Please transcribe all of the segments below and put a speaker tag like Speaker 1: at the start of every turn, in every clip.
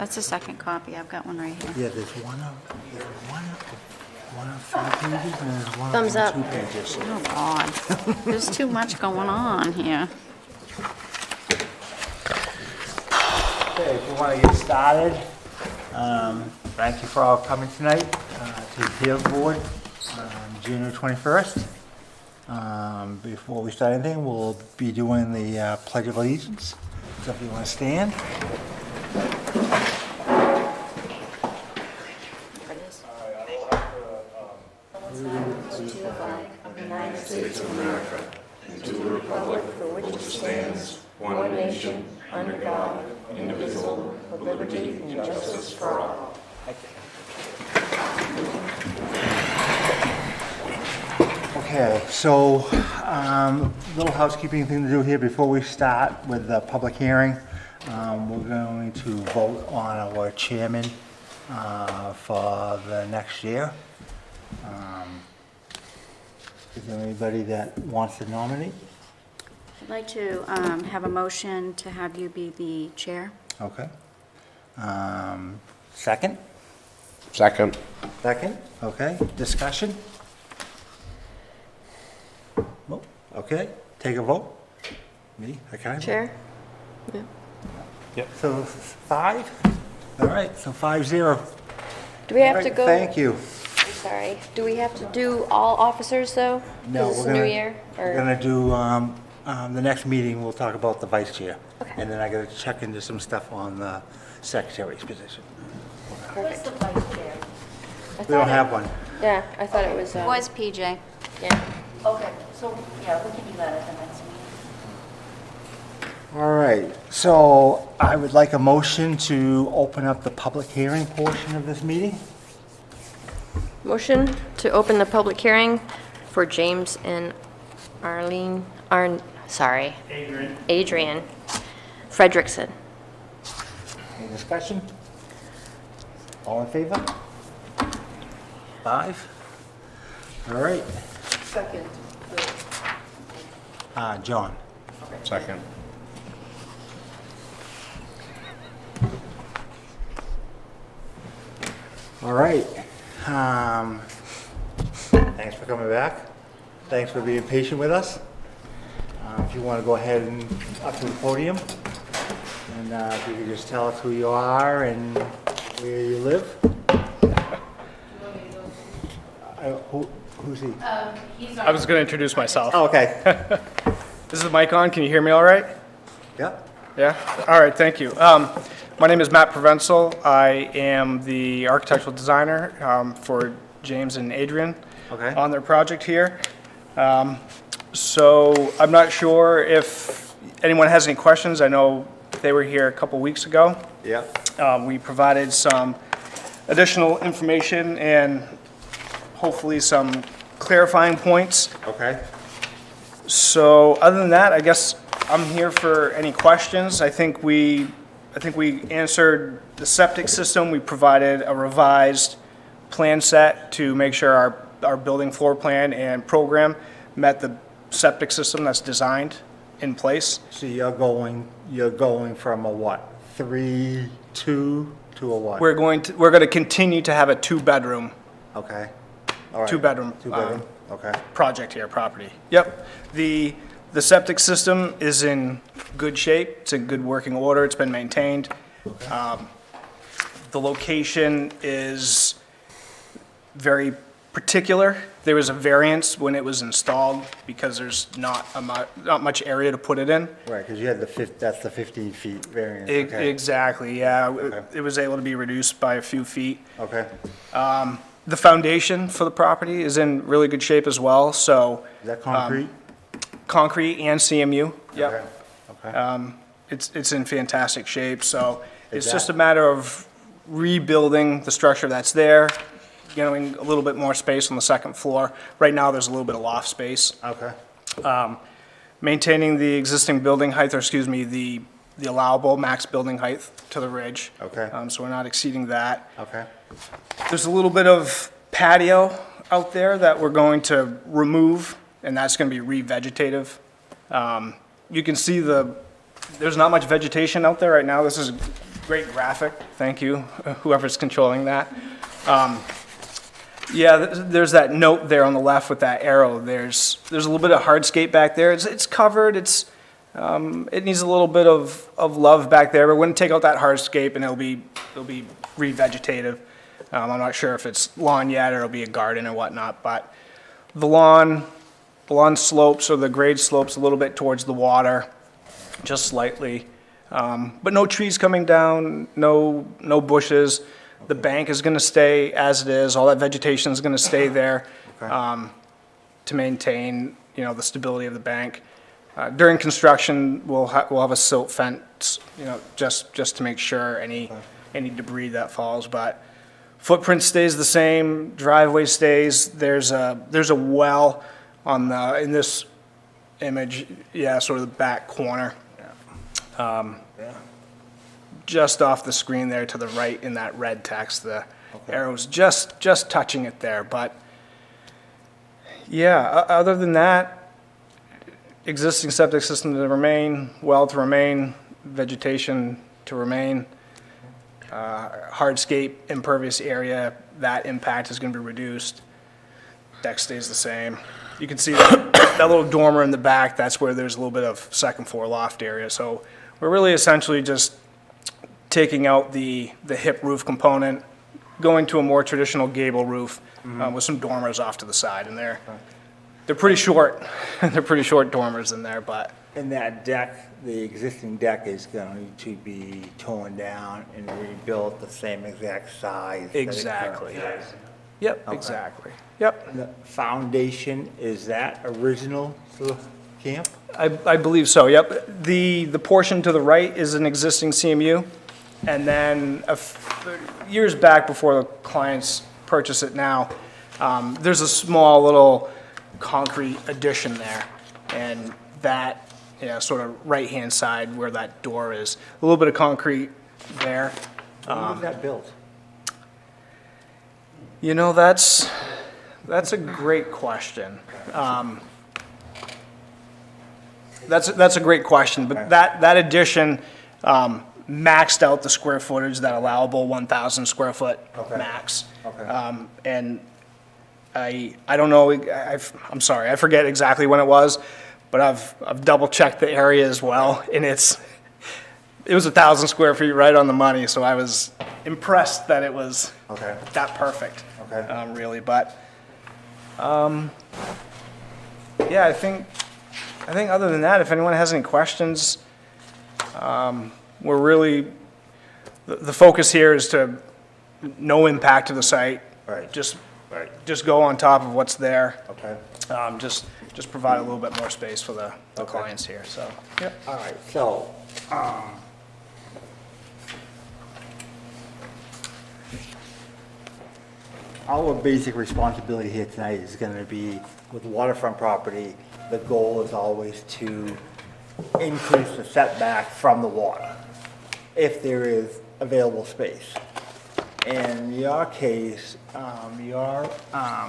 Speaker 1: That's the second copy. I've got one right here.
Speaker 2: Yeah, there's one of 3 pages and there's one
Speaker 3: Thumbs
Speaker 2: of
Speaker 3: up.
Speaker 2: 2 pages.
Speaker 1: Oh, God. There's too much going on here.
Speaker 2: Okay, if you want to get started, thank you for all coming tonight to the Appeals Board on January 21st. Before we start anything, we'll be doing the Pledge of Allegiance. So if you want to stand.
Speaker 4: States of America, and to the republic for which it stands, one nation, under God, indivisible, with liberty and justice for all.
Speaker 2: Okay, so little housekeeping thing to do here before we start with the public hearing. We're going to vote on our chairman for the next year. Is there anybody that wants to nominate?
Speaker 1: I'd like to have a motion to have you be the chair.
Speaker 2: Okay. Second?
Speaker 4: Second.
Speaker 2: Second, okay. Discussion? Nope. Okay, take a vote. Me, okay.
Speaker 3: Chair? Yeah.
Speaker 2: So 5? All right, so 5-0.
Speaker 3: Do we have
Speaker 2: All
Speaker 3: to
Speaker 2: right,
Speaker 3: go?
Speaker 2: Thank you.
Speaker 3: I'm sorry. Do we have to do all officers though? 'Cause
Speaker 2: No,
Speaker 3: it's
Speaker 2: we're
Speaker 3: a new
Speaker 2: gonna-
Speaker 3: year.
Speaker 2: We're
Speaker 3: Or
Speaker 2: gonna do, the next meeting, we'll talk about the vice chair.
Speaker 3: Okay.
Speaker 2: And then I gotta check into some stuff on the secretary's position.
Speaker 3: perfect.
Speaker 1: the vice chair?
Speaker 3: I
Speaker 2: We don't
Speaker 3: thought
Speaker 2: have
Speaker 3: it-
Speaker 2: one.
Speaker 3: Yeah, I thought it was.
Speaker 1: Was PJ.
Speaker 3: Yeah.
Speaker 1: Okay, so, yeah, we can do that at the next meeting.
Speaker 2: All right, so I would like a motion to open up the public hearing portion of this meeting.
Speaker 3: Motion to open the public hearing for James and Adrian Frederickson.
Speaker 2: Any discussion? All in favor? 5? All right.
Speaker 5: Second.
Speaker 2: John.
Speaker 4: Second.
Speaker 2: All right. Thanks for coming back. Thanks for being patient with us. If you want to go ahead and up to the podium, and if you could just tell us who you are and where you live. Who's he?
Speaker 6: I was going to introduce myself.
Speaker 2: Oh, okay.
Speaker 6: This is the mic on. Can you hear me all right?
Speaker 2: Yep.
Speaker 6: Yeah? All right, thank you. My name is Matt Provenzel. I am the architectural designer for James and Adrian
Speaker 2: Okay.
Speaker 6: on their project here. So I'm not sure if anyone has any questions. I know they were here a couple weeks ago.
Speaker 2: Yep.
Speaker 6: We provided some additional information and hopefully some clarifying points.
Speaker 2: Okay.
Speaker 6: So other than that, I guess I'm here for any questions. I think we answered the septic system. We provided a revised plan set to make sure our building floor plan and program met the septic system that's designed in place.
Speaker 2: So you're going from a what? 3-2 to a what?
Speaker 6: We're going to continue to have a two-bedroom
Speaker 2: Okay. All right.
Speaker 6: Two-bedroom,
Speaker 2: Two-bedroom, okay.
Speaker 6: project here, property. Yep. The septic system is in good shape. It's in good working order. It's been maintained. The location is very particular. There was a variance when it was installed because there's not much area to put it in.
Speaker 2: Right, because you had that's the 15 feet variance.
Speaker 6: E-
Speaker 2: Okay.
Speaker 6: Exactly, yeah.
Speaker 2: Okay.
Speaker 6: It was able to be reduced by a few feet.
Speaker 2: Okay.
Speaker 6: The foundation for the property is in really good shape as well, so
Speaker 2: Is that concrete?
Speaker 6: concrete and CMU. Yep.
Speaker 2: Okay. Okay.
Speaker 6: It's in fantastic shape, so
Speaker 2: Is
Speaker 6: it's just a
Speaker 2: that-
Speaker 6: matter of rebuilding the structure that's there, getting a little bit more space on the second floor. Right now, there's a little bit of loft space.
Speaker 2: Okay.
Speaker 6: Maintaining the existing building height, or excuse me, the allowable max building height to the ridge.
Speaker 2: Okay.
Speaker 6: So we're not exceeding that.
Speaker 2: Okay.
Speaker 6: There's a little bit of patio out there that we're going to remove, and that's going to be re-vegetative. You can see there's not much vegetation out there right now. This is Great graphic, thank you, whoever's controlling that. Yeah, there's that note there on the left with that arrow. There's a little bit of hardscape back there. It's covered, it needs a little bit of love back there, but we're gonna take out that hardscape and it'll be revegetative. I'm not sure if it's lawn yet or it'll be a garden or whatnot, but the lawn slopes, or the grade slopes a little bit towards the water, just slightly. But no trees coming down, no bushes. The bank is gonna stay as it is. All that vegetation is gonna stay there, to maintain, the stability of the bank. During construction, we'll have a silt fence, just to make sure any debris that falls, but footprint stays the same, driveway stays. There's a well in this image, sort of the back corner. Just off the screen there to the right in that red text, the arrow's just touching it there, but other than that, existing septic system to remain, well to remain, vegetation to remain, hardscape, impervious area, that impact is gonna be reduced. Deck stays the same. You can see that little dormer in the back, that's where there's a little bit of second floor loft area, so we're really essentially just taking out the hip roof component, going to a more traditional gable roof with some dormers off to the side, and they're pretty short. They're pretty short dormers in there, but
Speaker 2: And that deck, the existing deck is going to be torn down and rebuilt the same exact size? that it
Speaker 6: exactly.
Speaker 2: currently is?
Speaker 6: Yep,
Speaker 2: Okay.
Speaker 6: exactly. Yep,
Speaker 2: And the foundation, is that original to the camp?
Speaker 6: I believe so, yep. The portion to the right is an existing CMU, and then years back before the clients purchase it now, there's a small little concrete addition there, and that, sort of right-hand side where that door is, a little bit of concrete there.
Speaker 2: When was that built?
Speaker 6: That's a great question. That's a great question, but that addition maxed out the square footage, that allowable 1,000 square foot
Speaker 2: Okay.
Speaker 6: max.
Speaker 2: Okay.
Speaker 6: And I don't know, I'm sorry, I forget exactly when it was, but I've double checked the area as well, and it was 1,000 square feet right on the money, so I was impressed that it was
Speaker 2: Okay.
Speaker 6: that perfect.
Speaker 2: Okay.
Speaker 6: Really, but I think other than that, if anyone has any questions, we're really, the focus here is to no impact to the site.
Speaker 2: Right.
Speaker 6: Just
Speaker 2: Right.
Speaker 6: go on top of what's there.
Speaker 2: Okay.
Speaker 6: Just provide a little bit more space for the
Speaker 2: Okay.
Speaker 6: clients here, so. Yep.
Speaker 2: All right, so, our basic responsibility here tonight is gonna be, with waterfront property, the goal is always to increase the setback from the water, if there is available space. In your case, your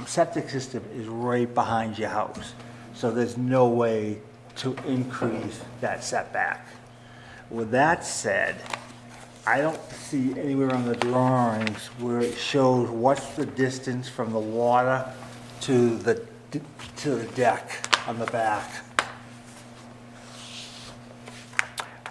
Speaker 2: septic system is right behind your house, so there's no way to increase that setback. With that said, I don't see anywhere on the drawings where it shows what's the distance from the water to the deck on the back.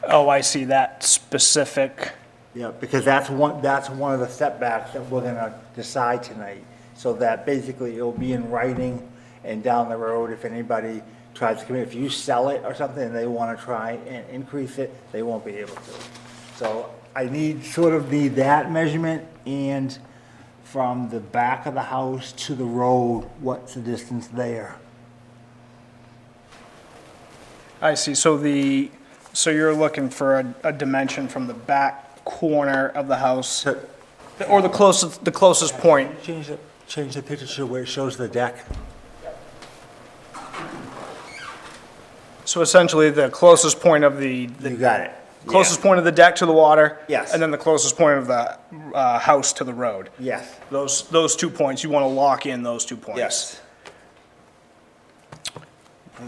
Speaker 6: Oh, I see that specific.
Speaker 2: Yeah, because that's one of the setbacks that we're gonna decide tonight. So that basically it'll be in writing, and down the road, if anybody tries to come in, if you sell it or something and they wanna try and increase it, they won't be able to. So I need that measurement, and from the back of the house to the road, what's the distance there?
Speaker 6: I see, so you're looking for a dimension from the back corner of the house, or the closest point.
Speaker 2: Change the picture to where it shows the deck.
Speaker 6: So essentially, the closest point of
Speaker 2: You got it.
Speaker 6: closest point of the deck to the water.
Speaker 2: Yes.
Speaker 6: And then the closest point of the house to the road.
Speaker 2: Yes.
Speaker 6: Those 2 points, you want to lock in those 2 points.
Speaker 2: Yes.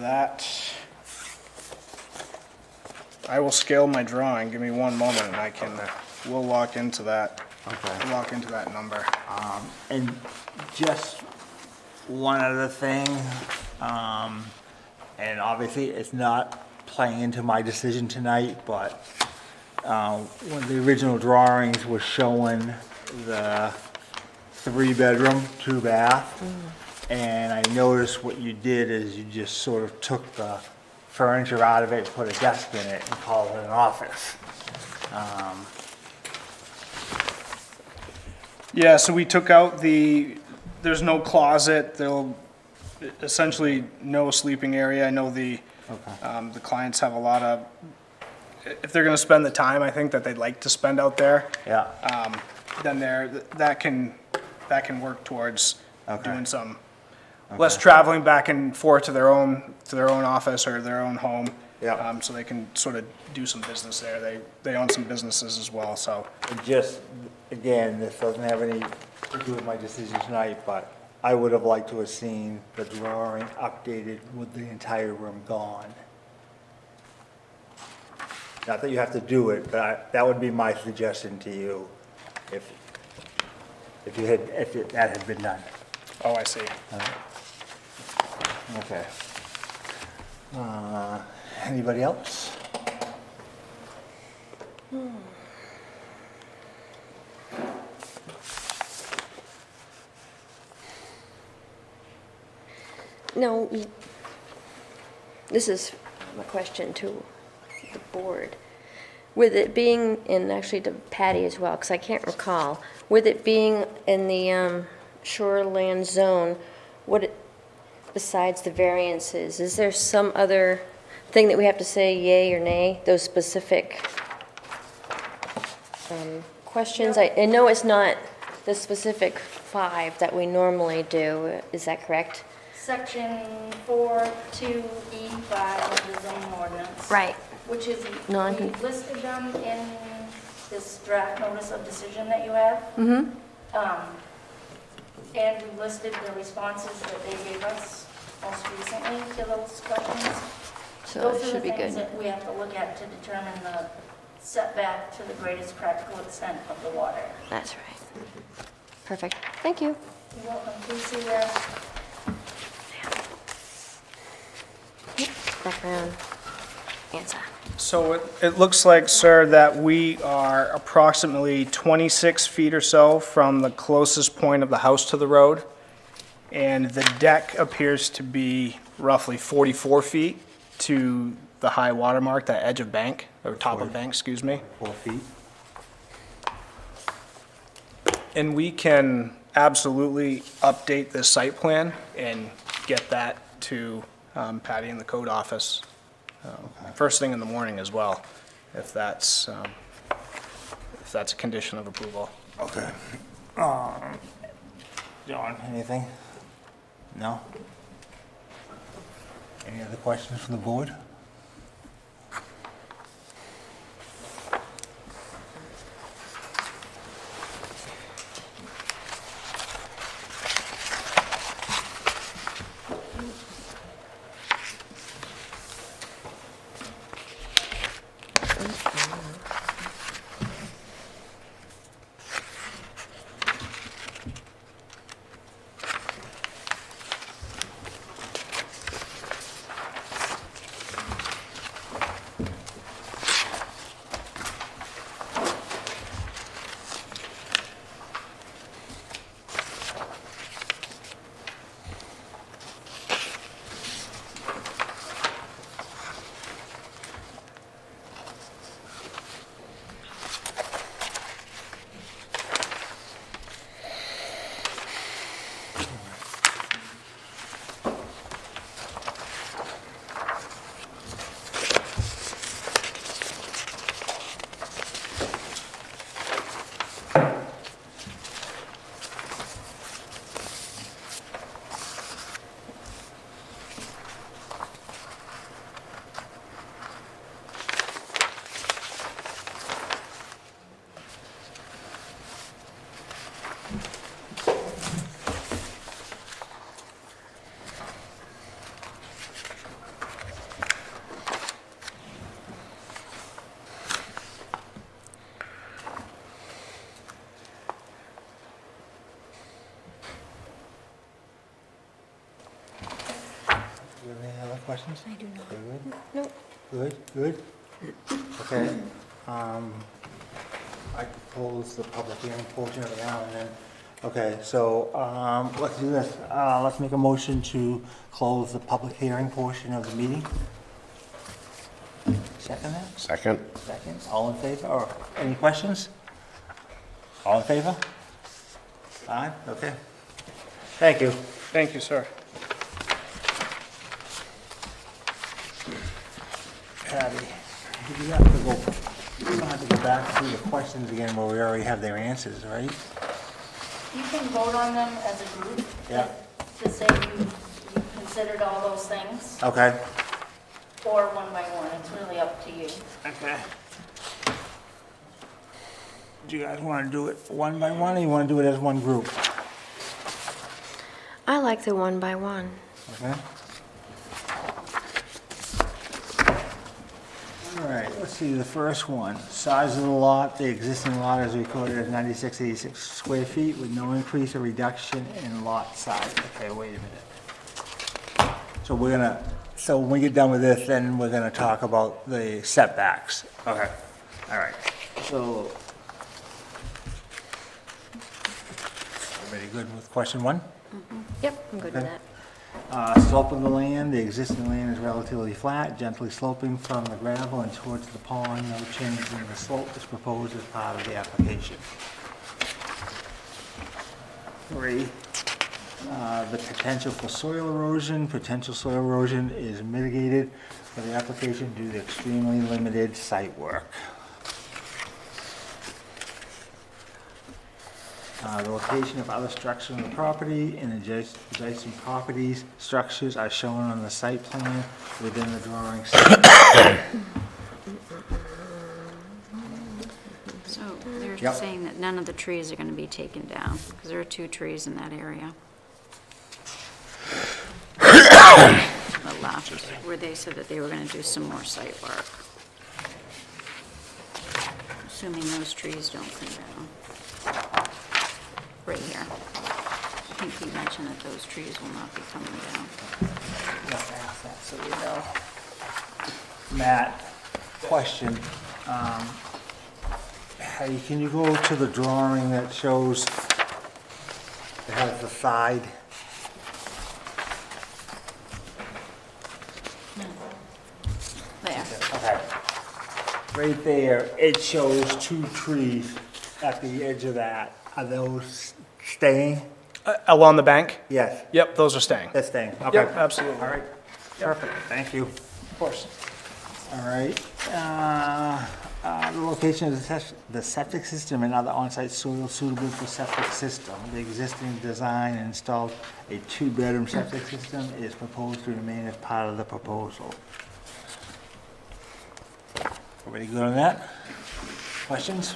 Speaker 6: That, I will scale my drawing. Give me one moment and I can we'll lock into that.
Speaker 2: Okay.
Speaker 6: We'll lock into that number.
Speaker 2: And just one other thing, and obviously it's not playing into my decision tonight, but one of the original drawings was showing the 3-bedroom, 2-bath. And I noticed what you did is you just sort of took the furniture out of it, put a desk in it, and called it an office.
Speaker 6: Yeah, so we took out there's no closet, there'll essentially no sleeping area. I know the clients have a lot of, if they're gonna spend the time, I think, that they'd like to spend out there,
Speaker 2: Yeah,
Speaker 6: then that can work towards
Speaker 2: Okay.
Speaker 6: doing some, less traveling back and forth to their own office or their own home.
Speaker 2: Yeah.
Speaker 6: So they can sort of do some business there. They own some businesses as well, so.
Speaker 2: it just, again, this doesn't have any to do with my decision tonight, but I would have liked to have seen the drawing updated with the entire room gone. Not that you have to do it, but that would be my suggestion to you, if that had been done.
Speaker 6: Oh, I see.
Speaker 2: Okay. Anybody else?
Speaker 3: No, this is my question to the board. With it being, and actually to Patty as well, because I can't recall, with it being in the shoreland zone, besides the variances, is there some other thing that we have to say yay or nay, those specific questions? I know it's not the specific 5 that we normally do, is that correct?
Speaker 1: Section 4(2)(e)(5) of the zoning ordinance.
Speaker 3: Right.
Speaker 1: Which is,
Speaker 3: No,
Speaker 1: we listed them in this draft notice of decision that you have. Mm-hmm. And we listed the responses that they gave us most recently to those questions.
Speaker 3: So
Speaker 1: Those
Speaker 3: it
Speaker 1: are the
Speaker 3: should be
Speaker 1: things
Speaker 3: good.
Speaker 1: that we have to look at to determine the setback to the greatest practical extent of the water.
Speaker 3: That's right. Perfect. Thank you.
Speaker 1: You're welcome. Please see where
Speaker 3: Background answer.
Speaker 6: So it looks like, sir, that we are approximately 26 feet or so from the closest point of the house to the road. And the deck appears to be roughly 44 feet to the high water mark, that edge of bank, or top of bank, excuse me.
Speaker 2: 4 feet?
Speaker 6: And we can absolutely update this site plan and get that to Patty in the code office first thing in the morning as well, if that's a condition of approval.
Speaker 2: Okay. John, anything? No? Any other questions from the board? You have any other questions?
Speaker 3: I do not.
Speaker 2: Good,
Speaker 3: Nope.
Speaker 2: good. Okay. I close the public hearing portion of it now and then. Okay, so, let's do this. Let's make a motion to close the public hearing portion of the meeting. Second that?
Speaker 4: Second?
Speaker 2: Second. All in favor, or any questions? All in favor? Aye, okay. Thank you.
Speaker 6: Thank you, sir.
Speaker 2: Patty, do we have to go, we don't have to go back through the questions again where we already have their answers, right?
Speaker 1: You can vote on them as a group.
Speaker 2: Yeah.
Speaker 1: To say you considered all those things,
Speaker 2: Okay.
Speaker 1: or one by one, it's really up to you.
Speaker 2: Okay. Do you guys want to do it one by one, or you want to do it as one group?
Speaker 3: I like the one by one.
Speaker 2: Okay. All right, let's see, the first one, size of the lot, the existing lot is recorded as 9686 square feet with no increase or reduction in lot size. Okay, wait a minute. So so when we get done with this, then we're gonna talk about the setbacks. Okay, all right, so. Everybody good with question one?
Speaker 3: Yep, I'm good with
Speaker 2: Okay.
Speaker 3: that.
Speaker 2: Slope of the land, the existing land is relatively flat, gently sloping from the gravel and towards the pond. No change in the slope is proposed as part of the application. 3, the potential for soil erosion. Potential soil erosion is mitigated for the application due to extremely limited site work. The location of other structures on the property and adjacent properties, structures are shown on the site plan within the drawing.
Speaker 5: So they're
Speaker 2: Yep.
Speaker 5: saying that none of the trees are going to be taken down, because there are 2 trees in that area. The left, where they said that they were going to do some more site work. Assuming those trees don't come down. Right here. I think he mentioned that those trees will not be coming down.
Speaker 2: Let's ask that so you know. Matt, question. Hey, can you go to the drawing that shows, it has the side?
Speaker 5: There.
Speaker 2: Okay. Right there, it shows 2 trees at the edge of that. Are those staying?
Speaker 6: Along the bank?
Speaker 2: Yes,
Speaker 6: Yep, those are staying.
Speaker 2: they're staying. Okay.
Speaker 6: Yep, absolutely.
Speaker 2: All right, perfect, thank you.
Speaker 6: Of course.
Speaker 2: All right. The location of the septic system and other on-site soil suitable for septic system. The existing design and installed a 2-bedroom septic system is proposed to remain as part of the proposal. Everybody good on that? Questions?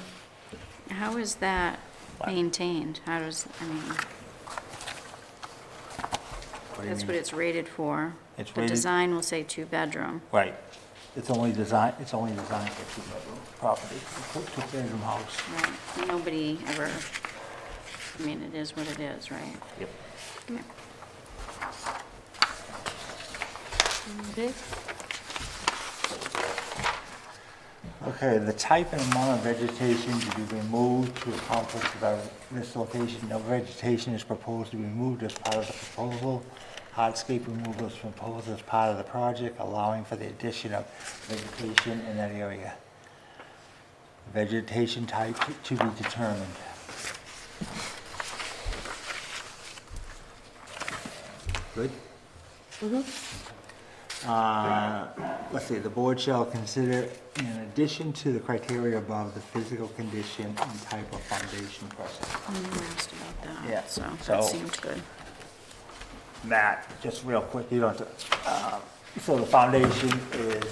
Speaker 5: How is that maintained? How does, I mean,
Speaker 2: What do you
Speaker 5: that's
Speaker 2: mean?
Speaker 5: what it's rated for.
Speaker 2: It's
Speaker 5: The
Speaker 2: rated-
Speaker 5: design will say 2-bedroom.
Speaker 2: Right. It's only designed for 2-bedroom property, 2-bedroom house.
Speaker 5: Right, nobody ever, I mean, it is what it is, right?
Speaker 2: Yep.
Speaker 5: Okay.
Speaker 3: Okay.
Speaker 2: Okay, the type and amount of vegetation to be removed to accomplish this location. No vegetation is proposed to be removed as part of the proposal. Hardscape removal is proposed as part of the project, allowing for the addition of vegetation in that area. Vegetation type to be determined. Good? Let's see, the board shall consider, in addition to the criteria above, the physical condition and type of foundation present.
Speaker 5: You asked about
Speaker 2: Yeah,
Speaker 5: that, so
Speaker 2: so-
Speaker 5: that seemed good.
Speaker 2: Matt, just real quick, you don't have to, so the foundation is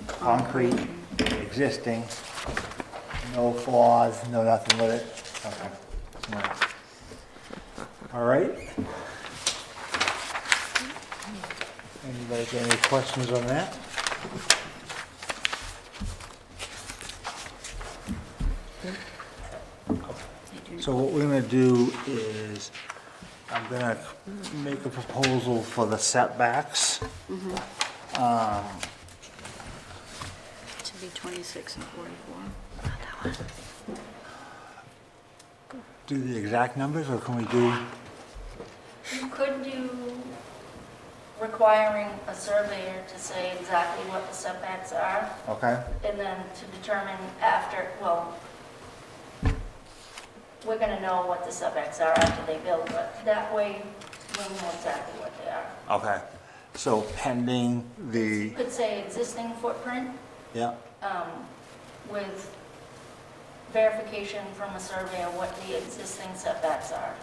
Speaker 2: concrete, existing, no flaws, no nothing with it? Okay. All right. Anybody got any questions on that? So what we're gonna do is, I'm gonna make a proposal for the setbacks.
Speaker 5: To be 26 and 44.
Speaker 2: Do the exact numbers, or can we do,
Speaker 1: You could do requiring a surveyor to say exactly what the setbacks are,
Speaker 2: okay?
Speaker 1: and then to determine after, well, we're gonna know what the setbacks are after they build, but that way we'll know exactly what they are.
Speaker 2: Okay, so pending
Speaker 1: You
Speaker 2: the,
Speaker 1: could say existing footprint,
Speaker 2: yeah,
Speaker 1: with verification from a surveyor what the existing setbacks are.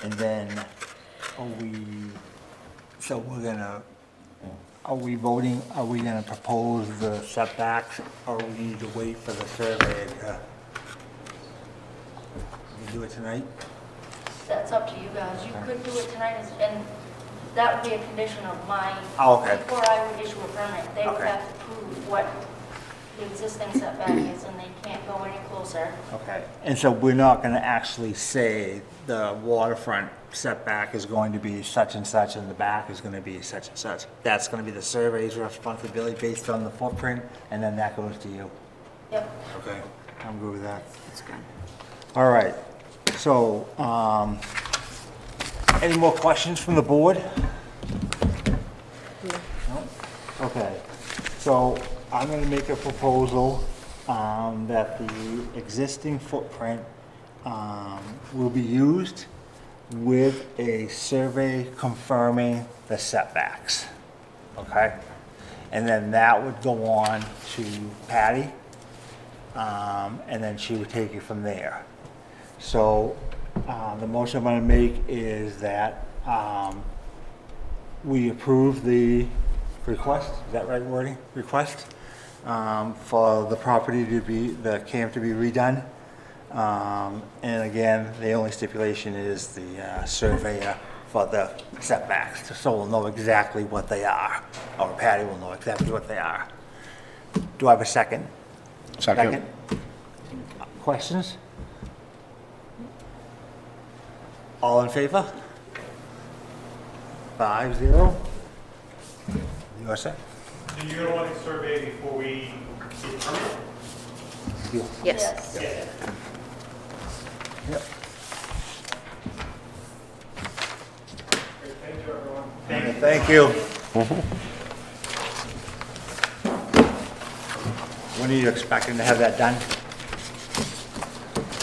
Speaker 2: and then so we're gonna, are we voting, are we gonna propose the setbacks, or we need to wait for the survey to, we do it tonight?
Speaker 1: That's up to you guys. You could do it tonight, and that would be a condition of my,
Speaker 2: Oh, okay.
Speaker 1: before I would issue a permit, they would
Speaker 2: Okay.
Speaker 1: have to prove what the existing setback is, and they can't go any closer.
Speaker 2: Okay, and so we're not gonna actually say the waterfront setback is going to be such and such, and the back is gonna be such and such. That's gonna be the survey's responsibility based on the footprint, and then that goes to you.
Speaker 1: Yep.
Speaker 2: Okay. I'm good with that.
Speaker 5: That's good.
Speaker 2: All right, so, any more questions from the board? No? Okay, so I'm gonna make a proposal, that the existing footprint, will be used with a survey confirming the setbacks, okay? And then that would go on to Patty, and then she would take it from there. So, the motion I'm gonna make is that, we approve the request, is that right wording? Request, for the property to be, the camp to be redone. And again, the only stipulation is the surveyor for the setbacks, so we'll know exactly what they are, or Patty will know exactly what they are. Do I have a second?
Speaker 6: Second.
Speaker 2: Questions? All in favor? 5-0? You are set?
Speaker 7: So you're gonna want to survey before we get permit?
Speaker 2: You.
Speaker 3: Yes.
Speaker 7: Yeah.
Speaker 2: Yep.
Speaker 7: Thank you, everyone.
Speaker 2: Thank you. When are you expecting to have that done?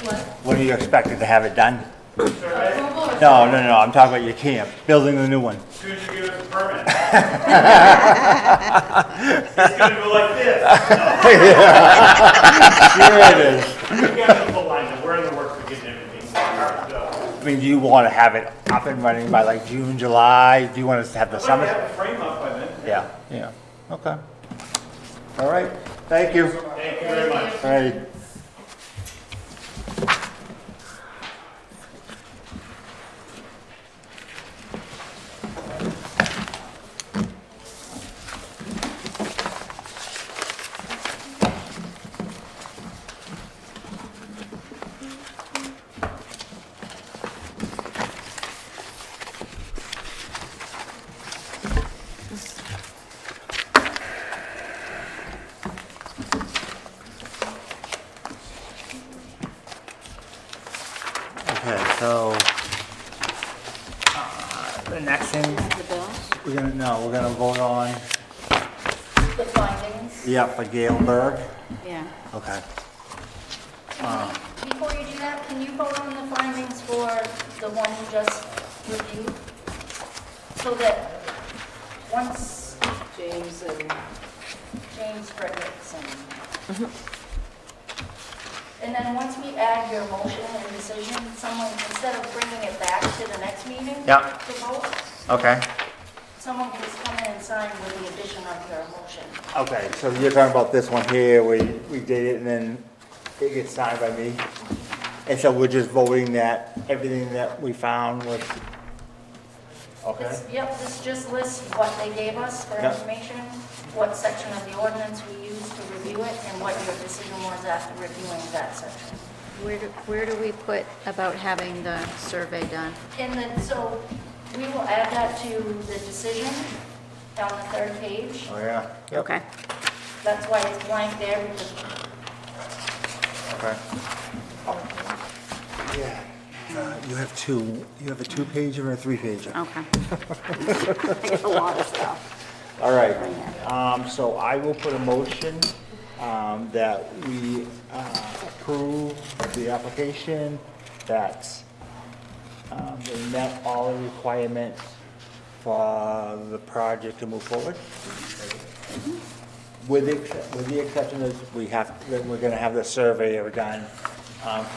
Speaker 1: What?
Speaker 2: When are you expecting to have it done?
Speaker 7: Survey,
Speaker 2: No, I'm talking about your camp, building the new one.
Speaker 7: as soon as you give us a permit. It's gonna go like this.
Speaker 2: Here it is.
Speaker 7: We got the full line, we're in the works of getting everything. So,
Speaker 2: I mean, do you want to have it up and running by like June, July? Do you want us to have the
Speaker 7: I'd like to
Speaker 2: summer?
Speaker 7: have a frame up by then.
Speaker 2: Yeah, okay. All right, thank you.
Speaker 7: Thank you very much.
Speaker 2: All right. Okay, so, the next thing,
Speaker 5: The bills?
Speaker 2: we're gonna vote on,
Speaker 1: The findings.
Speaker 2: yeah, for Gail Berg.
Speaker 5: Yeah.
Speaker 2: Okay.
Speaker 1: Before you do that, can you vote on the findings for the one you just reviewed? So that once
Speaker 8: James and
Speaker 1: James Fredericks and then once we add your motion and decision, someone, instead of bringing it back to the next meeting
Speaker 2: Yeah.
Speaker 1: to vote,
Speaker 2: Okay.
Speaker 1: someone can just come in and sign with the addition of your motion.
Speaker 2: Okay, so you're talking about this one here, we did it and then it gets signed by me, And so we're just voting that everything that we found was, okay?
Speaker 1: Yep, this just lists what they gave us for
Speaker 2: Yep.
Speaker 1: information, what section of the ordinance we used to review it, and what your decision was after reviewing that section.
Speaker 5: Where do we put about having the survey done?
Speaker 1: And then, so we will add that to the decision on the third page.
Speaker 2: Oh, yeah. Yep.
Speaker 5: Okay.
Speaker 1: That's why it's blank there, because
Speaker 2: Okay. Yeah. You have two. You have a 2-pager and a 3-pager.
Speaker 5: Okay. I got a lot of stuff.
Speaker 2: All right. So I will put a motion that we approve the application, that they met all the requirements for the project to move forward. With the exception of that we're gonna have the survey done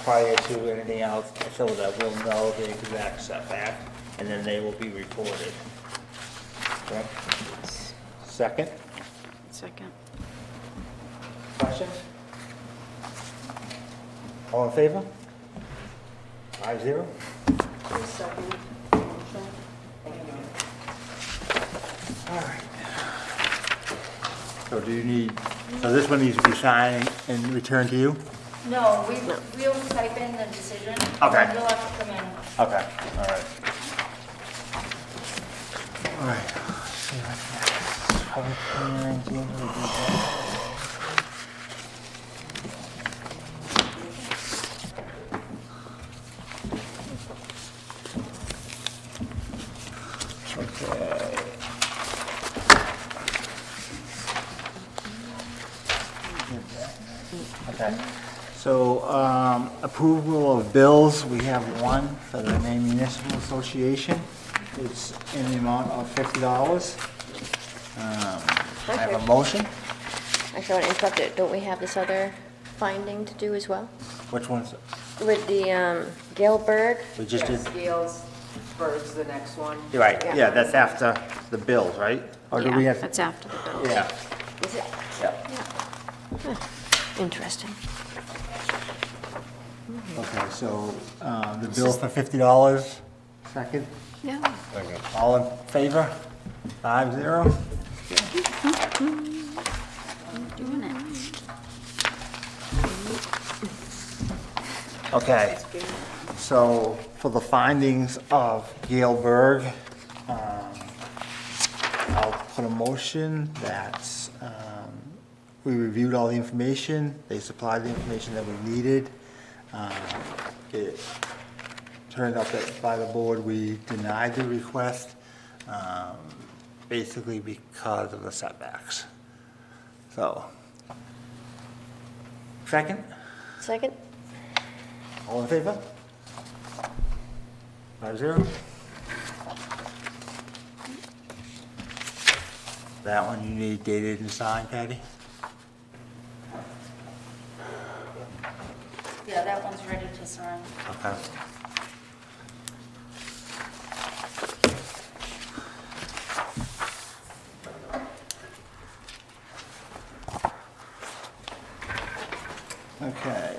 Speaker 2: prior to anything else, so that we'll know the exact setback, and then they will be recorded. Okay? Second,
Speaker 5: Second.
Speaker 2: questions? All in favor? 5-0? All right. So do you need, so this one needs to be signed and returned to you?
Speaker 1: no, we'll type in the decision.
Speaker 2: Okay.
Speaker 1: And you'll have to come in.
Speaker 2: Okay, all right. All right. Let's see if I can- public hearing, January 10th. Okay. Okay, so, approval of bills, we have one for the Maine Municipal Association. It's in the amount of $50. I have a motion.
Speaker 3: Actually, I want to interrupt it. Don't we have this other finding to do as well?
Speaker 2: Which one's,
Speaker 3: With the Gilbert?
Speaker 2: we just did,
Speaker 8: Galesburg's the next one.
Speaker 2: you're right, yeah, that's after the bills, right? Or do we
Speaker 5: Yeah,
Speaker 2: have?
Speaker 5: that's after the bill.
Speaker 2: Yeah.
Speaker 3: Is it?
Speaker 2: Yeah.
Speaker 3: Interesting.
Speaker 2: Okay, so, the bill for $50, second,
Speaker 5: Yeah.
Speaker 2: all in favor? 5-0?
Speaker 5: Doing it.
Speaker 2: Okay, so for the findings of Gail Berg, I'll put a motion that we reviewed all the information, they supplied the information that we needed. It turned out that by the board, we denied the request, basically because of the setbacks. So, second?
Speaker 3: Second?
Speaker 2: All in favor? 5-0. That one you need dated and signed, Patty?
Speaker 1: Yeah, that one's ready to sign.
Speaker 2: Okay. Okay,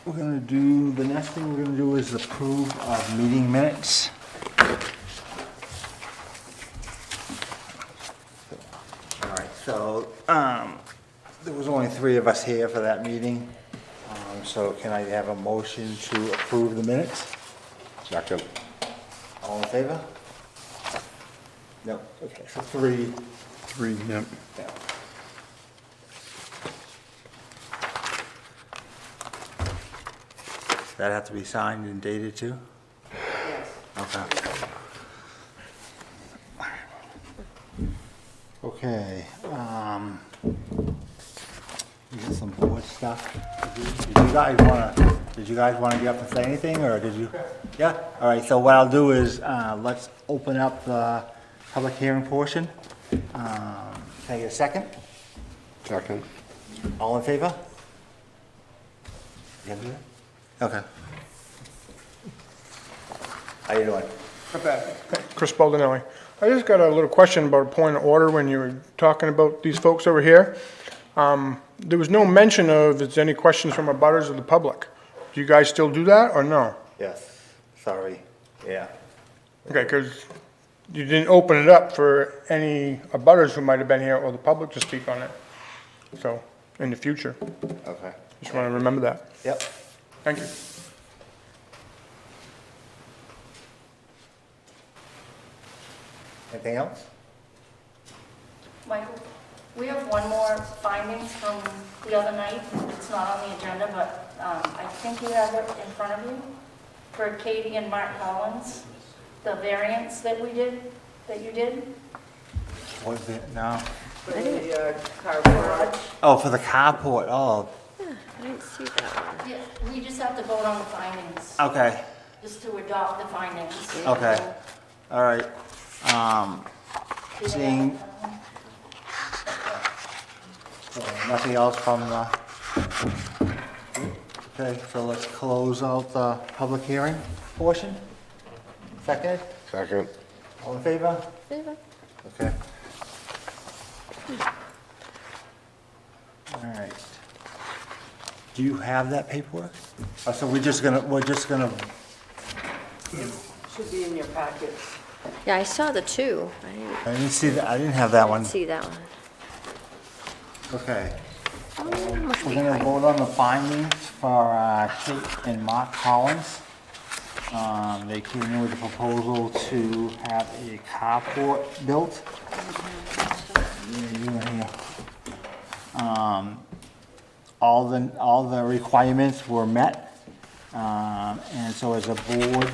Speaker 2: we're gonna do, the next thing we're gonna do is approve of meeting minutes. All right, so, there was only 3 of us here for that meeting. So can I have a motion to approve the minutes?
Speaker 4: Second.
Speaker 2: All in favor? No, okay, so 3.
Speaker 4: 3, yep.
Speaker 2: Yeah. That have to be signed and dated too?
Speaker 8: Yes.
Speaker 2: Okay. Okay, we got some board stuff. Did you guys wanna get up and say anything, or did you? Yeah, all right, so what I'll do is, let's open up the public hearing portion. Can I get a second?
Speaker 4: Second.
Speaker 2: All in favor? You gonna do that? Okay. How you doing?
Speaker 9: Not bad. Chris Baldinelli. I just got a little question about a point of order when you were talking about these folks over here. There was no mention of, if there's any questions from abutters of the public. Do you guys still do that, or no?
Speaker 2: Yes, sorry, yeah.
Speaker 9: Okay, because you didn't open it up for any abutters who might have been here or the public to speak on it. So, in the future,
Speaker 2: Okay.
Speaker 9: just want to remember that.
Speaker 2: Yep.
Speaker 9: Thank you.
Speaker 2: Anything else?
Speaker 1: Michael, we have one more findings from the other night. It's not on the agenda, but I think you have it in front of you. For Katie and Mark Collins, the variance that we did, that you did.
Speaker 2: Was it, no?
Speaker 8: For the car garage.
Speaker 2: Oh, for the carport, oh,
Speaker 3: I didn't see that one.
Speaker 1: Yeah, we just have to vote on the findings,
Speaker 2: okay,
Speaker 1: just to adopt the findings.
Speaker 2: okay, all right. Seeing nothing else from the, okay, so let's close out the public hearing portion. Second,
Speaker 4: Second.
Speaker 2: all in favor?
Speaker 3: Favor?
Speaker 2: Okay. All right. Do you have that paperwork? Oh, so we're just gonna,
Speaker 8: Should be in your packets.
Speaker 3: Yeah, I saw the two.
Speaker 2: I didn't see that, I didn't have that one.
Speaker 3: Didn't see that one.
Speaker 2: Okay.
Speaker 3: Must
Speaker 2: We're
Speaker 3: be
Speaker 2: gonna
Speaker 3: right.
Speaker 2: vote on the findings for Kate and Mark Collins. They came in with a proposal to have a carport built. Yeah, you were here. All the requirements were met. And so as a board,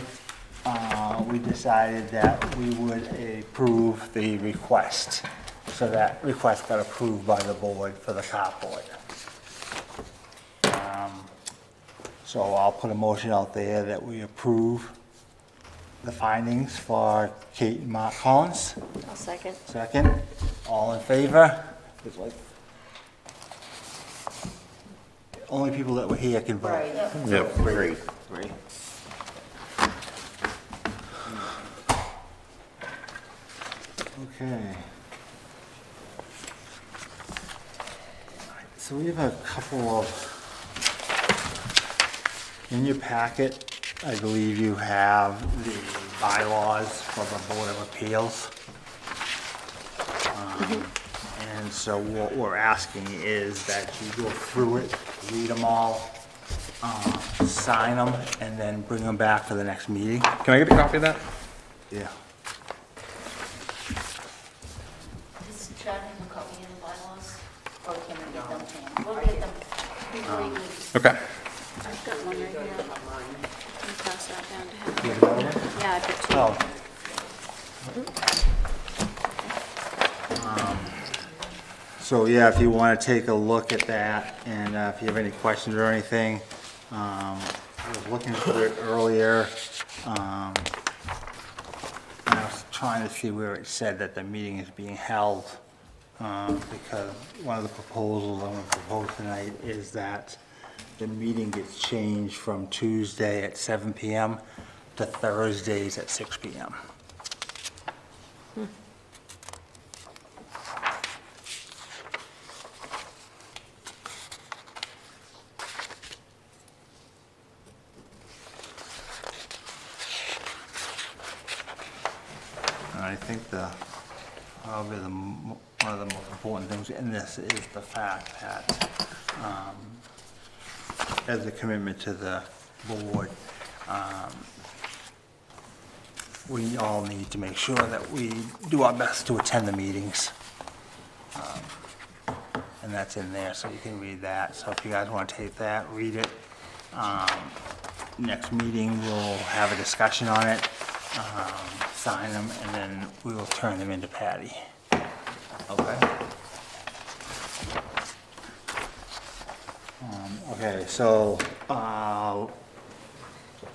Speaker 2: we decided that we would approve the request. So that request got approved by the board for the carport. So I'll put a motion out there that we approve the findings for Kate and Mark Collins.
Speaker 3: I'll second.
Speaker 2: Second, all in favor? It's like, only people that were here can vote.
Speaker 8: Right.
Speaker 4: Yep, great.
Speaker 2: Three. Okay. So we have a couple of, in your packet, I believe you have the bylaws for the Board of Appeals. And so what we're asking is that you go through it, read them all, sign them, and then bring them back for the next meeting.
Speaker 6: Can I get a copy of that?
Speaker 2: Yeah.
Speaker 1: Does Chad have a copy of the bylaws, or can we get them to him? We'll get them before you leave.
Speaker 6: Okay.
Speaker 5: I've got one right here. Can you pass that down to him?
Speaker 2: You have another one?
Speaker 5: Yeah, I've got two.
Speaker 2: Oh. So, yeah, if you want to take a look at that, and if you have any questions or anything, I was looking through it earlier. And I was trying to see where it said that the meeting is being held, because one of the proposals I'm going to propose tonight is that the meeting gets changed from Tuesday at 7 PM to Thursdays at 6 PM. And I think probably one of the most important things in this is the fact that, as a commitment to the board, we all need to make sure that we do our best to attend the meetings. And that's in there, so you can read that. So if you guys want to take that, read it. Next meeting, we'll have a discussion on it, sign them, and then we will turn them into Patty. Okay? Okay, so,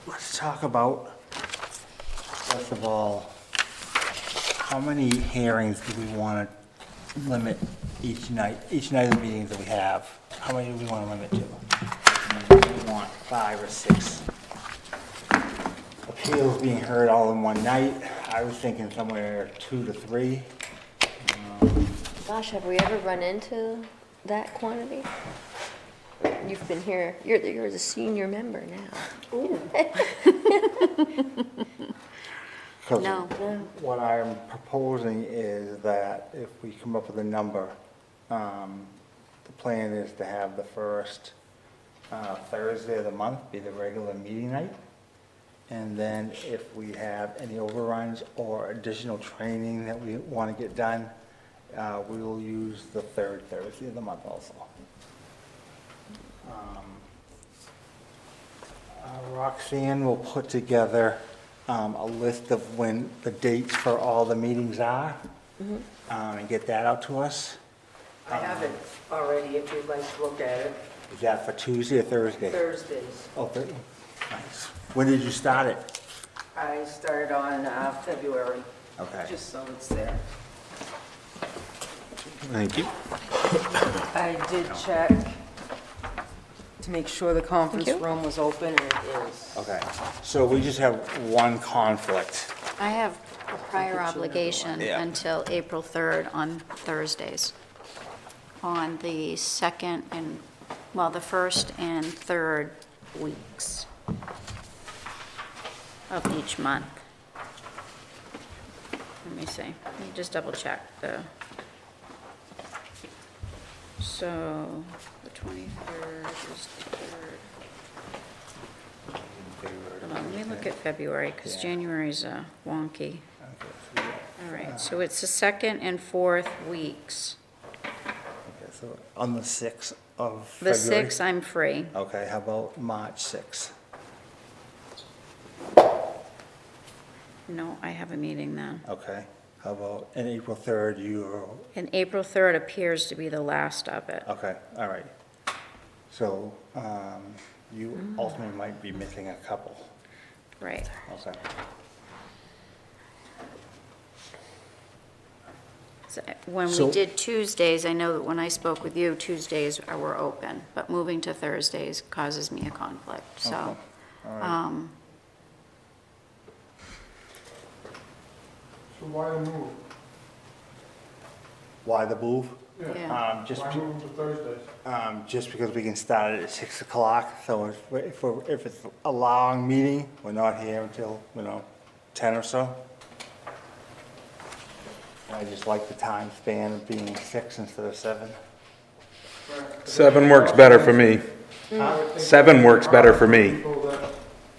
Speaker 2: let's talk about, first of all, how many hearings do we want to limit each night of the meetings that we have? How many do we want to limit to? Do we want 5 or 6 appeals being heard all in one night? I was thinking somewhere 2 to 3.
Speaker 3: Gosh, have we ever run into that quantity? You've been here, you're the senior member now.
Speaker 2: 'Cause
Speaker 5: No.
Speaker 2: what I'm proposing is that if we come up with a number, the plan is to have the first Thursday of the month be the regular meeting night. And then if we have any overruns or additional training that we want to get done, we will use the third Thursday of the month also. Roxanne will put together a list of when the dates for all the meetings are, and get that out to us.
Speaker 8: I have it already, if you'd like to look at it.
Speaker 2: Is that for Tuesday or Thursday?
Speaker 8: Thursdays.
Speaker 2: Oh, nice. When did you start it?
Speaker 8: I started on February,
Speaker 2: Okay.
Speaker 8: just so it's there.
Speaker 2: Thank you.
Speaker 8: I did check to make sure the conference
Speaker 3: Thank you.
Speaker 8: room was open, and it is.
Speaker 2: Okay, so we just have one conflict.
Speaker 5: I have a prior obligation
Speaker 2: Yeah.
Speaker 5: until April 3rd on Thursdays. On the second and, well, the first and third weeks of each month. Let me see, let me just double check so, the 23rd is the 3rd. Hold on, let me look at February, because
Speaker 2: Yeah.
Speaker 5: January's wonky.
Speaker 2: Okay, so
Speaker 5: All right, so it's the second and fourth weeks.
Speaker 2: okay, so on the 6th of
Speaker 5: The
Speaker 2: February?
Speaker 5: 6th, I'm free.
Speaker 2: Okay, how about March 6th?
Speaker 5: No, I have a meeting then.
Speaker 2: Okay, how about, and April 3rd,
Speaker 5: And April 3rd appears to be the last of it.
Speaker 2: okay, all right. So, you ultimately might be missing a couple.
Speaker 5: Right.
Speaker 2: Okay.
Speaker 5: So, when
Speaker 2: So-
Speaker 5: we did Tuesdays, I know that when I spoke with you, Tuesdays were open, but moving to Thursdays causes me a conflict, so.
Speaker 2: Okay, all right.
Speaker 9: So why the move?
Speaker 2: Why the move?
Speaker 5: Yeah.
Speaker 2: Just,
Speaker 9: Why move to Thursdays?
Speaker 2: just because we can start it at 6 o'clock, so if it's a long meeting, we're not here until, 10 or so. I just like the time span of being 6 instead of 7.
Speaker 4: 7 works better for me. 7 works better for me.
Speaker 9: People that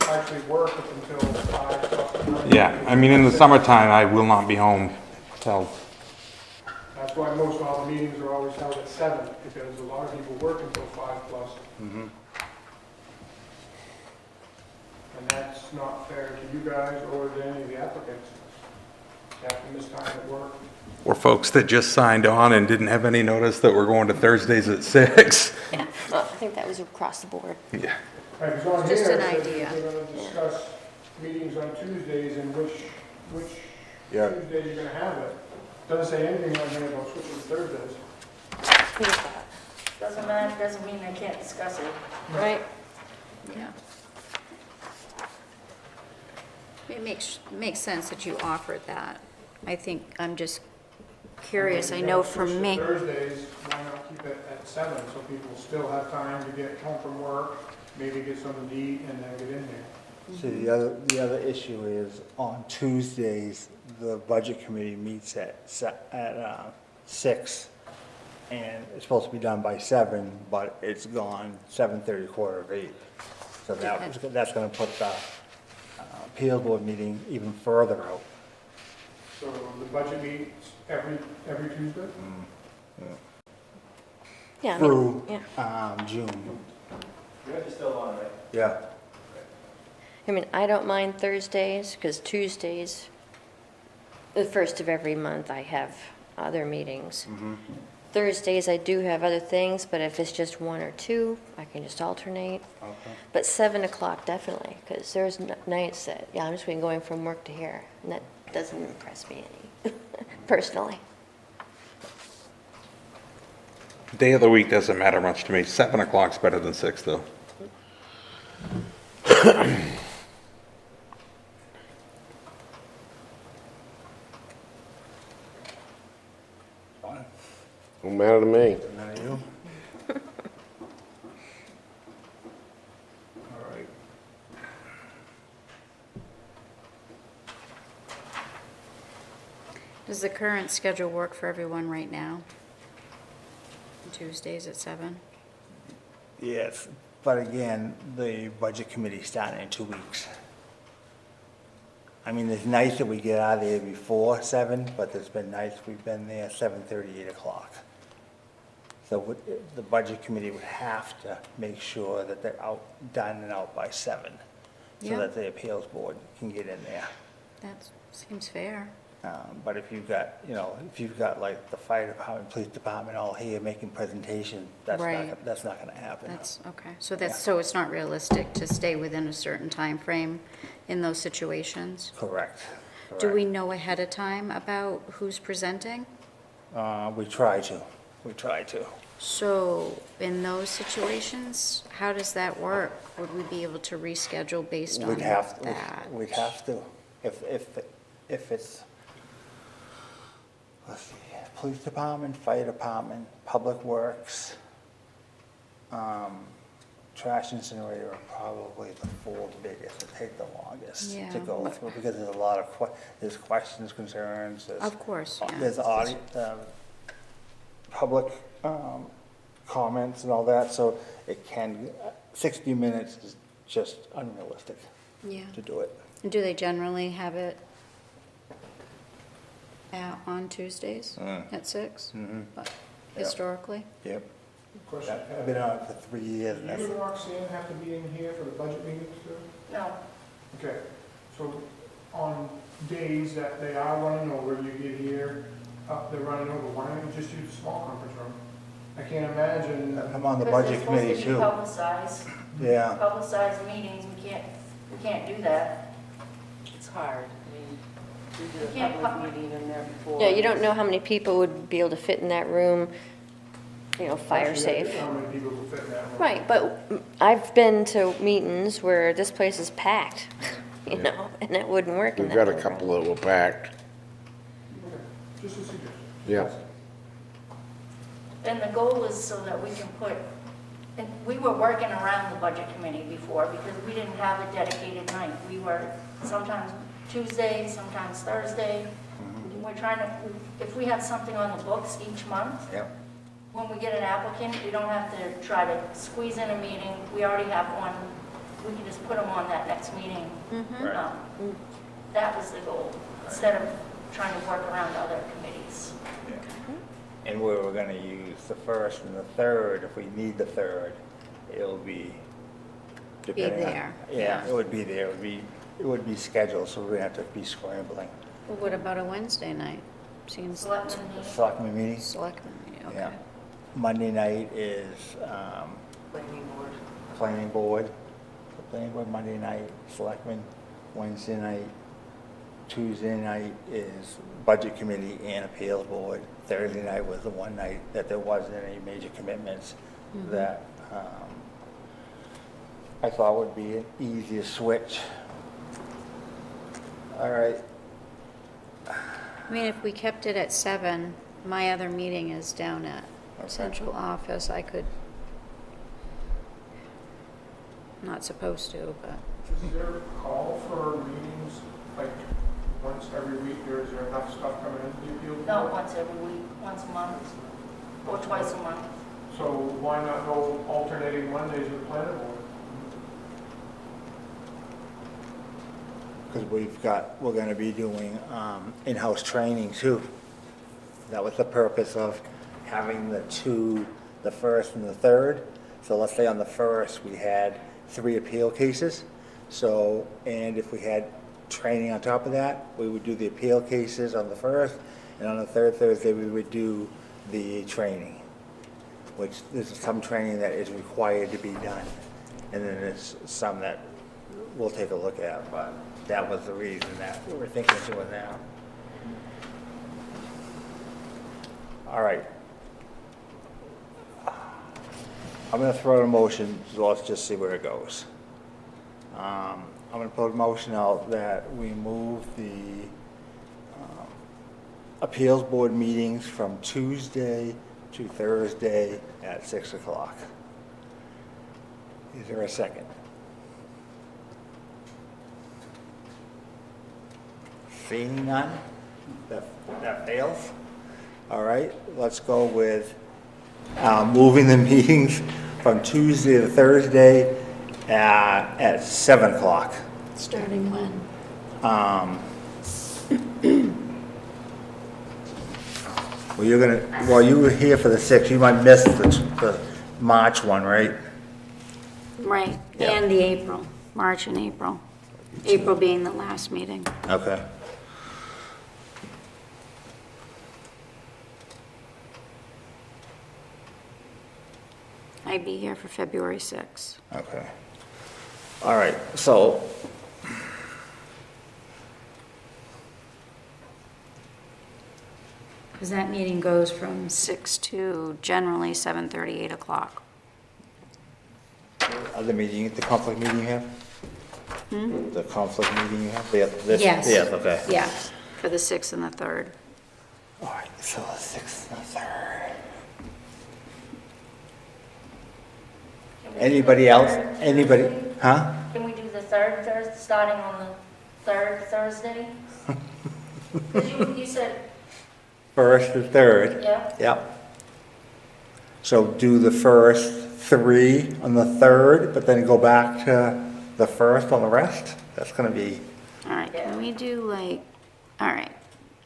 Speaker 9: actually work up until 5 plus night.
Speaker 4: Yeah, I mean, in the summertime, I will not be home till,
Speaker 9: That's why most of all the meetings are always held at 7, because a lot of people work until 5 plus. And that's not fair to you guys or to any of the applicants. After this time at work.
Speaker 4: or folks that just signed on and didn't have any notice that we're going to Thursdays at 6.
Speaker 3: Yeah, well, I think that was across the board.
Speaker 4: Yeah.
Speaker 9: Right, 'cause on
Speaker 5: Just
Speaker 9: here,
Speaker 5: an
Speaker 9: it says
Speaker 5: idea.
Speaker 9: We're gonna discuss meetings on Tuesdays and which
Speaker 2: Yeah.
Speaker 9: Tuesdays you're gonna have it. Doesn't say anything on here about switching to Thursdays.
Speaker 1: Doesn't matter, doesn't mean I can't discuss it.
Speaker 3: Right?
Speaker 5: Yeah. It makes sense that you offered that. I think, I'm just curious, I know for
Speaker 9: Switch to
Speaker 5: me,
Speaker 9: Thursdays, why not keep it at 7, so people still have time to get home from work, maybe get something to eat, and then get in there.
Speaker 2: See, the other issue is on Tuesdays, the budget committee meets at 6, and it's supposed to be done by 7, but it's gone 7:30, quarter of 8. So that's gonna put the appeal board meeting even further out.
Speaker 9: So the budget meets every Tuesday?
Speaker 3: Yeah, I mean,
Speaker 2: Through
Speaker 3: yeah.
Speaker 2: June.
Speaker 7: You guys are still on, right?
Speaker 2: Yeah.
Speaker 3: I mean, I don't mind Thursdays, because Tuesdays, the first of every month, I have other meetings. Thursdays, I do have other things, but if it's just 1 or 2, I can just alternate.
Speaker 2: Okay.
Speaker 3: But 7 o'clock, definitely, because there's nights that, yeah, I'm just going from work to here, and that doesn't impress me any, personally.
Speaker 4: Day of the week doesn't matter much to me. 7 o'clock's better than 6, though.
Speaker 2: Fine.
Speaker 10: Don't matter to me.
Speaker 2: None of you?
Speaker 5: Does the current schedule work for everyone right now? Tuesdays at 7?
Speaker 2: Yes, but again, the budget committee's starting in 2 weeks. I mean, it's nice that we get out of there before 7, but there's been nights we've been there 7:30, 8 o'clock. So the budget committee would have to make sure that they're done and out by 7, so
Speaker 5: Yeah.
Speaker 2: that the appeals board can get in there.
Speaker 5: That seems fair.
Speaker 2: But if you've got, if you've got like the fire department, police department all here making presentation,
Speaker 5: Right.
Speaker 2: that's not gonna happen.
Speaker 5: That's, okay. So it's not realistic to stay within a certain time frame in those situations?
Speaker 2: Correct.
Speaker 5: Do we
Speaker 2: correct.
Speaker 5: know ahead of time about who's presenting?
Speaker 2: We try to.
Speaker 5: So in those situations, how does that work? Would we be able to reschedule based on
Speaker 2: We'd have,
Speaker 5: that?
Speaker 2: we'd have to, if it's, let's see, police department, fire department, public works, trash incinerator are probably the 4 biggest, that take the longest
Speaker 5: Yeah.
Speaker 2: to go through, because there's a lot of, there's questions, concerns, there's.
Speaker 5: Of course, yeah.
Speaker 2: There's public comments and all that, so it can, 60 minutes is just unrealistic
Speaker 5: Yeah.
Speaker 2: to do it.
Speaker 5: Do they generally have it on Tuesdays at 6? But historically?
Speaker 2: Yep.
Speaker 9: Question.
Speaker 2: I've been on it for 3 years. and
Speaker 9: Do you
Speaker 2: that's-
Speaker 9: and Roxanne have to be in here for the budget meetings too?
Speaker 1: No,
Speaker 9: Okay, so on days that they are running over, you get here, they're running over, why don't you just use the small conference room? I can't imagine,
Speaker 2: I'm on the
Speaker 1: because
Speaker 2: budget
Speaker 1: it's supposed
Speaker 2: committee
Speaker 1: to be
Speaker 2: too.
Speaker 1: publicized,
Speaker 2: Yeah,
Speaker 1: publicized meetings, we can't do that.
Speaker 8: It's hard. I mean, we did
Speaker 1: You
Speaker 8: a
Speaker 1: can't
Speaker 8: public meeting in there before.
Speaker 3: Yeah, you don't know how many people would be able to fit in that room, fire
Speaker 9: actually, I do
Speaker 3: safe.
Speaker 9: know how many people will fit in that room.
Speaker 3: Right, but I've been to meetings where this place is packed, and that wouldn't work in
Speaker 4: We've
Speaker 3: that
Speaker 4: got a
Speaker 3: room.
Speaker 4: couple that were packed.
Speaker 9: Okay, just a suggestion.
Speaker 4: Yeah.
Speaker 1: And the goal is so that we can put, and we were working around the budget committee before because we didn't have a dedicated night. We were sometimes Tuesday, sometimes Thursday. We're trying to, if we have something on the books each month,
Speaker 2: yep.
Speaker 1: when we get an applicant, we don't have to try to squeeze in a meeting. We already have one. We can just put them on that next meeting.
Speaker 2: Right.
Speaker 1: That was the goal, instead of trying to work around other committees.
Speaker 2: Yeah. And we were gonna use the 1st and the 3rd, if we need the 3rd, it'll be. depending on-
Speaker 5: there,
Speaker 2: Yeah,
Speaker 5: yeah.
Speaker 2: it would be there, it would be scheduled, so we have to be scrambling.
Speaker 5: Well, what about a Wednesday night? Seems
Speaker 1: Selectmen meeting.
Speaker 2: Selectmen meeting?
Speaker 5: selectmen, meeting,
Speaker 2: Yeah.
Speaker 5: okay.
Speaker 2: Monday night is,
Speaker 8: Planning board.
Speaker 2: planning board, the planning board Monday night, selectmen, Wednesday night, Tuesday night is budget committee and appeals board. Thursday night was the one night that there wasn't any major commitments that I thought would be an easier switch. All right,
Speaker 5: I mean, if we kept it at 7, my other meeting is down at central office. I could, not supposed to, but
Speaker 9: Is there a call for meetings, like, once every week, or is there enough stuff coming into the appeal board?
Speaker 1: Not once every week, once a month, or twice a month.
Speaker 9: So why not go alternating Mondays with the planning board?
Speaker 2: because we're gonna be doing in-house training too. That was the purpose of having the 1st and the 3rd. So let's say on the 1st, we had 3 appeal cases. So, and if we had training on top of that, we would do the appeal cases on the 1st, and on the 3rd Thursday, we would do the training, which there's some training that is required to be done. And then there's some that we'll take a look at, but that was the reason that we were thinking of doing that. All right. I'm gonna throw out a motion, so let's just see where it goes. I'm gonna put a motion out that we move the appeals board meetings from Tuesday to Thursday at 6 o'clock. Is there a second? Seeing none, That fails. All right, let's go with moving the meetings from Tuesday to Thursday at 7 o'clock.
Speaker 5: Starting when?
Speaker 2: Well, you were here for the 6th, you might miss the March one, right?
Speaker 5: Right,
Speaker 2: Yeah.
Speaker 5: and the April, March and April. April being the last meeting.
Speaker 2: Okay.
Speaker 5: I'd be here for February 6th.
Speaker 2: Okay. All right, so.
Speaker 5: Because that meeting goes from 6 to generally 7:30, 8 o'clock.
Speaker 2: Other meeting, the conflict meeting you have? The conflict meeting you have? This?
Speaker 5: Yes.
Speaker 2: Yes, okay.
Speaker 5: Yeah, for the 6th and the 3rd.
Speaker 2: All right, so the 6th and the 3rd.
Speaker 1: Can we do
Speaker 2: Anybody
Speaker 1: the
Speaker 2: else?
Speaker 1: third
Speaker 2: Anybody?
Speaker 1: Thursday?
Speaker 2: Huh?
Speaker 1: Can we do the third Thursday, starting on the third Thursday? 'Cause you said,
Speaker 2: First to third?
Speaker 1: yeah,
Speaker 2: Yep. So do the first 3 on the 3rd, but then go back to the 1st on the rest? That's gonna be,
Speaker 5: All right, can we do like, all right,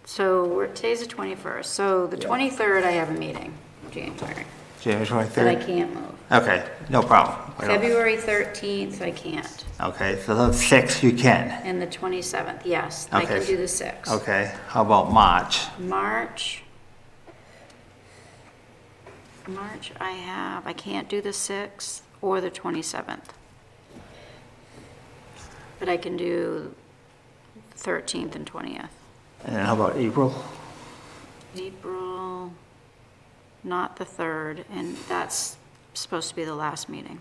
Speaker 5: so today's the 21st, so the 23rd I have a meeting, January,
Speaker 2: January
Speaker 5: that I
Speaker 2: 23rd?
Speaker 5: can't move.
Speaker 2: Okay, no problem. I don't-
Speaker 5: February 13th, I can't,
Speaker 2: Okay, so the 6th you can.
Speaker 5: and the 27th, yes, I can
Speaker 2: Okay.
Speaker 5: do the 6th.
Speaker 2: Okay, how about March?
Speaker 5: March, I can't do the 6th or the 27th. But I can do 13th and 20th.
Speaker 2: And then how about April?
Speaker 5: April, not the 3rd, and that's supposed to be the last meeting.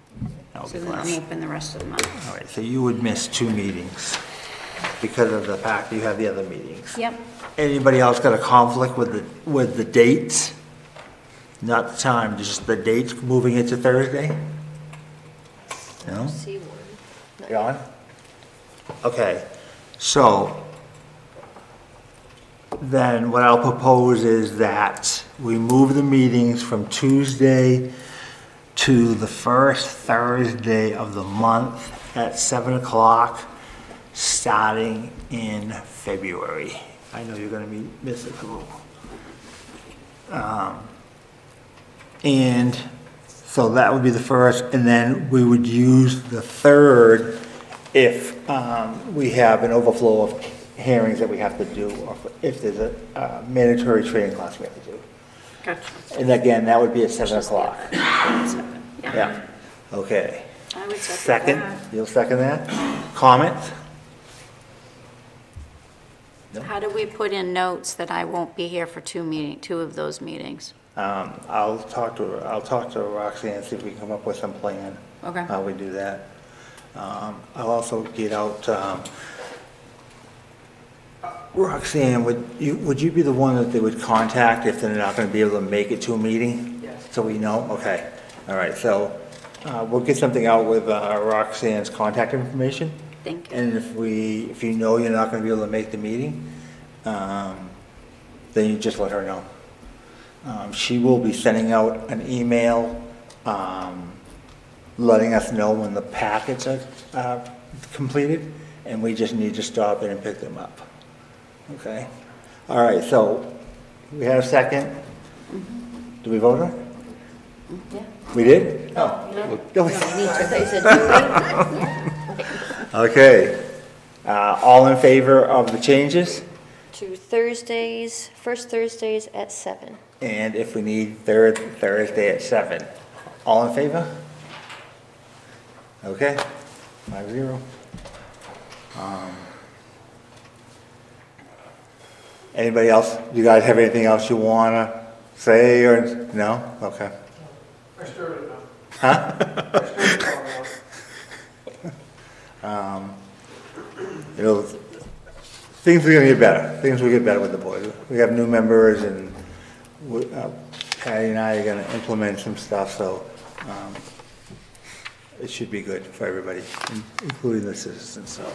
Speaker 2: That'll
Speaker 5: So
Speaker 2: be
Speaker 5: then I'm
Speaker 2: last.
Speaker 5: open the rest of the month.
Speaker 2: All right, so you would miss 2 meetings because of the fact that you have the other meetings.
Speaker 5: Yep.
Speaker 2: Anybody else got a conflict with the dates? Not the time, just the dates, moving it to Thursday? No? John? Okay, so then what I'll propose is that we move the meetings from Tuesday to the first Thursday of the month at 7 o'clock, starting in February. I know you're gonna be missing a little. And so that would be the first, and then we would use the 3rd if we have an overflow of hearings that we have to do, or if there's a mandatory training class we have to do.
Speaker 5: Gotcha.
Speaker 2: And again, that would be at 7 o'clock.
Speaker 5: 7,
Speaker 2: Yeah, okay.
Speaker 5: I would second
Speaker 2: Second,
Speaker 5: that.
Speaker 2: you'll second that? Comments?
Speaker 5: How do we put in notes that I won't be here for 2 of those meetings?
Speaker 2: I'll talk to Roxanne, see if we can come up with some plan.
Speaker 5: Okay.
Speaker 2: How we do that. I'll also get out, Roxanne, would you be the one that they would contact if they're not gonna be able to make it to a meeting?
Speaker 8: Yes.
Speaker 2: So we know? Okay, all right, so, we'll get something out with Roxanne's contact information.
Speaker 5: Thank you.
Speaker 2: And if you know you're not gonna be able to make the meeting, then you just let her know. She will be sending out an email, letting us know when the packets are completed, and we just need to stop in and pick them up. Okay? All right, so we had a second. Did we vote on it?
Speaker 3: Yeah.
Speaker 2: We did?
Speaker 1: no, you don't.
Speaker 3: No, need to, they said, do we?
Speaker 2: Okay. All in favor of the changes?
Speaker 3: To Thursdays, first Thursdays at 7.
Speaker 2: And if we need third Thursday at 7. All in favor? Okay, 5-0. Anybody else? You guys have anything else you wanna say or, no? Okay.
Speaker 9: I stirred it now.
Speaker 2: Huh?
Speaker 9: I stirred it now.
Speaker 2: You know, things are gonna get better. Things will get better with the board. We have new members and Patty and I are gonna implement some stuff, so, it should be good for everybody, including the citizens, so.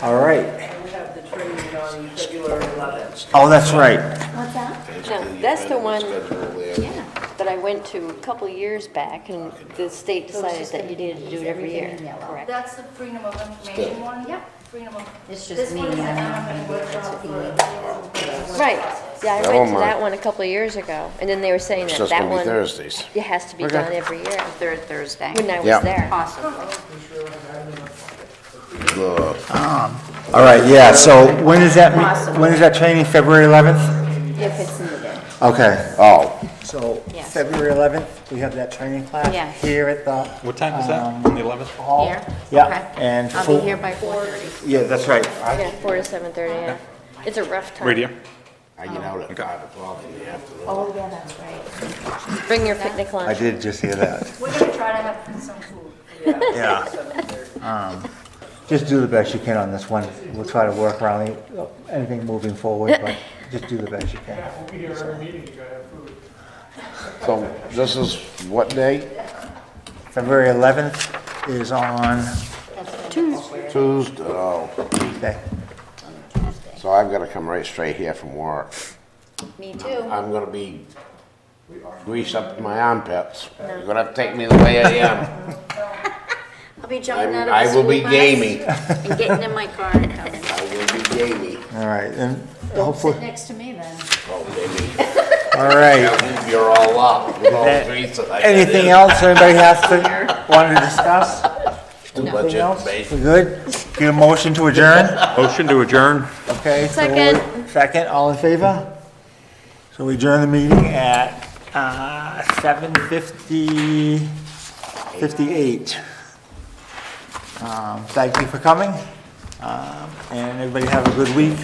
Speaker 2: All right.
Speaker 8: We have the training on February 11th.
Speaker 2: Oh, that's right.
Speaker 5: What's that?
Speaker 3: No, that's the one
Speaker 5: Yeah.
Speaker 3: that I went to a couple of years back, and the state decided that you needed to do it every year, correct?
Speaker 1: That's the Freedom of Information one?
Speaker 5: Yep.
Speaker 1: Freedom of.
Speaker 5: It's just
Speaker 1: This one is
Speaker 5: me,
Speaker 1: the
Speaker 5: I'm not
Speaker 1: MMA
Speaker 5: gonna be
Speaker 1: workshop
Speaker 5: able to
Speaker 1: for.
Speaker 3: Right, yeah, I
Speaker 4: That
Speaker 3: went
Speaker 4: one
Speaker 3: to
Speaker 4: might-
Speaker 3: that one a couple of years ago, and then they were saying
Speaker 4: It's
Speaker 3: that
Speaker 4: just
Speaker 3: that
Speaker 4: gonna be
Speaker 3: one,
Speaker 4: Thursdays.
Speaker 3: it has to be done every year,
Speaker 5: Third Thursday.
Speaker 3: when I
Speaker 4: Yeah.
Speaker 3: was there.
Speaker 5: Awesome.
Speaker 2: All right, yeah, so when is that, when is that training, February 11th?
Speaker 5: If it's needed.
Speaker 2: Okay,
Speaker 4: Oh,
Speaker 2: so
Speaker 5: Yes.
Speaker 2: February 11th, we have that training class
Speaker 5: Yeah.
Speaker 2: here at the
Speaker 10: What time is that, on the 11th?
Speaker 2: hall.
Speaker 5: Here?
Speaker 2: Yeah,
Speaker 5: Okay.
Speaker 2: and
Speaker 5: I'll be here by 4:30.
Speaker 2: Yeah, that's right.
Speaker 3: Yeah, 4 to 7:30, yeah. It's a rough time.
Speaker 10: Right here?
Speaker 4: I get out at 5 o'clock in the afternoon.
Speaker 5: Oh, yeah, that's right.
Speaker 3: Bring your picnic
Speaker 2: I
Speaker 3: lunch.
Speaker 2: did just hear that.
Speaker 1: We're gonna try to have some food.
Speaker 2: Yeah. Just do the best you can on this one. We'll try to work around anything moving forward, but just do the best you can.
Speaker 9: Yeah, we'll be here every meeting, you gotta have food.
Speaker 4: So this is what day?
Speaker 2: February 11th is on
Speaker 4: Tuesday. Oh,
Speaker 2: Tuesday.
Speaker 4: so I've got to come right straight here from work.
Speaker 5: Me too.
Speaker 4: I'm gonna be greased up to my armpits. You're gonna have to take me the way I am.
Speaker 5: I'll be jumping out of the
Speaker 4: I will be
Speaker 5: school bus
Speaker 4: gamey.
Speaker 5: and getting in my car and coming.
Speaker 4: I will be gamey.
Speaker 2: All right, and
Speaker 5: Don't
Speaker 2: hopefully,
Speaker 5: sit next to me then.
Speaker 4: Oh, baby.
Speaker 2: all right.
Speaker 4: I'll leave you all up with all the grease that I got
Speaker 2: Anything
Speaker 4: in.
Speaker 2: else anybody has to, want to discuss?
Speaker 4: Too much
Speaker 2: Anything else?
Speaker 4: information.
Speaker 2: We good? Get a motion to adjourn?
Speaker 10: Motion to adjourn?
Speaker 2: Okay. so
Speaker 3: Second.
Speaker 2: Second, all in favor? So we adjourn the meeting at 7:58. Thank you for coming, and everybody have a good week.